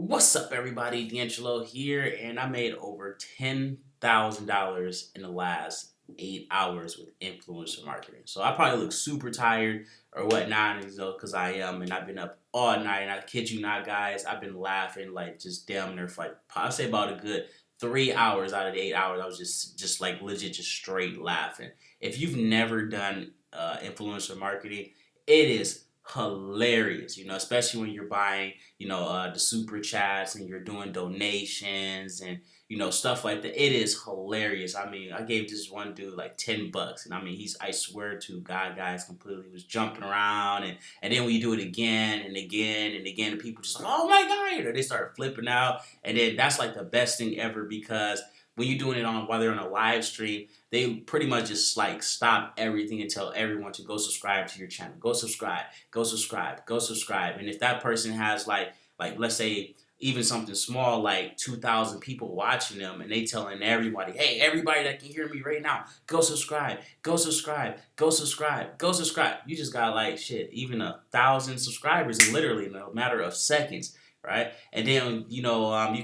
What's up, everybody? DeAngelo here, and I made over $10,000 in the last 8 hours with influencer marketing. So I probably look super tired or whatnot, because I am, and I've been up all night. And I kid you not, guys, I've been laughing like just damn near for like I'd say about a good 3 hours out of the 8 hours. I was just like legit, just straight laughing. If you've never done influencer marketing, it is hilarious, especially when you're buying, the super chats and you're doing donations and, stuff like that. It is hilarious. I mean, I gave this one dude like $10. And I mean, I swear to God, guys, completely was jumping around. And then when you do it again and again and again, and people just like, oh my God, or they start flipping out. And then that's like the best thing ever, because when you're doing it while they're on a live stream, they pretty much just like stop everything and tell everyone to go subscribe to your channel. Go subscribe, go subscribe, go subscribe. And if that person has like let's say even something small like 2,000 people watching them, and they telling everybody, hey, everybody that can hear me right now, go subscribe, go subscribe, go subscribe, go subscribe. You just got like shit, even 1,000 subscribers in literally in a matter of seconds, right? And then you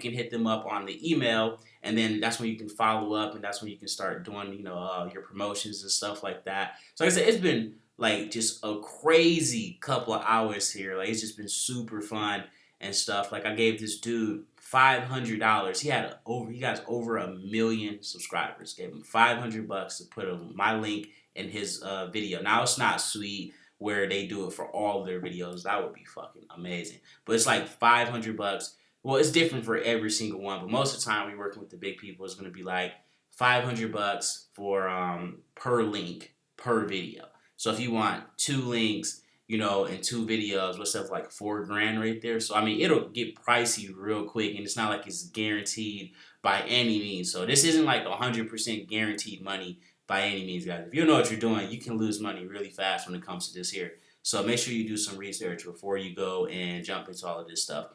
can hit them up on the email, and then that's when you can follow up, and that's when you can start doing your promotions and stuff like that. So like I said, it's been like just a crazy couple of hours here. Like, it's just been super fun and stuff. Like, I gave this dude $500. He got over 1 million subscribers. Gave him $500 to put my link in his video. Now, it's not sweet where they do it for all their videos. That would be fucking amazing. But it's like $500. Well, it's different for every single one, but most of the time we working with the big people, it's gonna be like $500 for per link per video. So if you want 2 links, and 2 videos, what's up, like $4 grand right there. So I mean, it'll get pricey real quick, and it's not like it's guaranteed by any means. So this isn't like 100% guaranteed money by any means, guys. If you know what you're doing, you can lose money really fast when it comes to this here. So make sure you do some research before you go and jump into all of this stuff.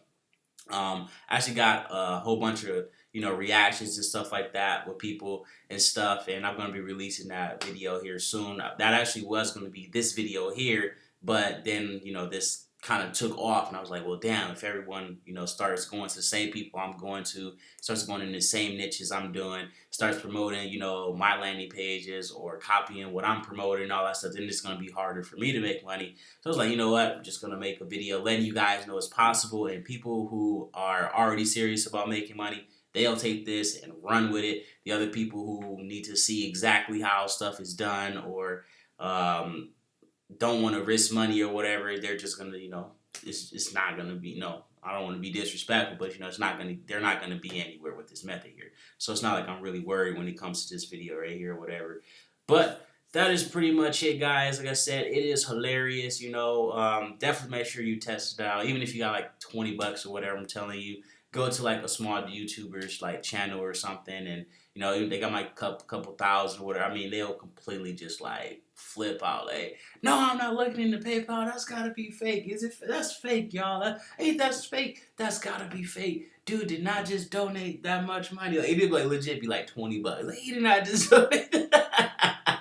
I actually got a whole bunch of reactions and stuff like that with people and stuff, and I'm gonna be releasing that video here soon. That actually was gonna be this video here, but then this kind of took off, and I was like, well, damn, if everyone starts going to the same people I'm going to, starts going in the same niches I'm doing, starts promoting my landing pages or copying what I'm promoting and all that stuff, then it's gonna be harder for me to make money. So I was like, you know what? I'm just going to make a video letting you guys know it's possible, and people who are already serious about making money, they'll take this and run with it. The other people who need to see exactly how stuff is done, or don't want to risk money or whatever, they're just going to, it's not going to be, no, I don't want to be disrespectful, but they're not going to be anywhere with this method here. So it's not like I'm really worried when it comes to this video right here or whatever. But that is pretty much it, guys. Like I said, it is hilarious. Definitely make sure you test it out. Even if you got like $20 or whatever, I'm telling you, go to like a small YouTuber's like channel or something, and they got like couple thousand or whatever. I mean, they'll completely just like flip out. Like, no, I'm not looking into PayPal. That's gotta be fake. That's fake, y'all. That's fake. That's gotta be fake. Dude did not just donate that much money. Like, it did like legit be like $20. Like, he did not just donate that.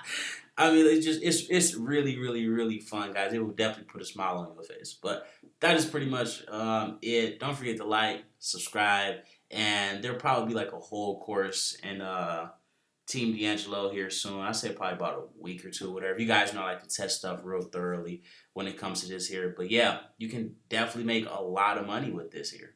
I mean, it's really, really, really fun, guys. It will definitely put a smile on your face. But that is pretty much it. Don't forget to like, subscribe, and there'll probably be like a whole course in TeamDeAngelo here soon. I say probably about a week or two, whatever. You guys know I like to test stuff real thoroughly when it comes to this here. But yeah, you can definitely make a lot of money with this here.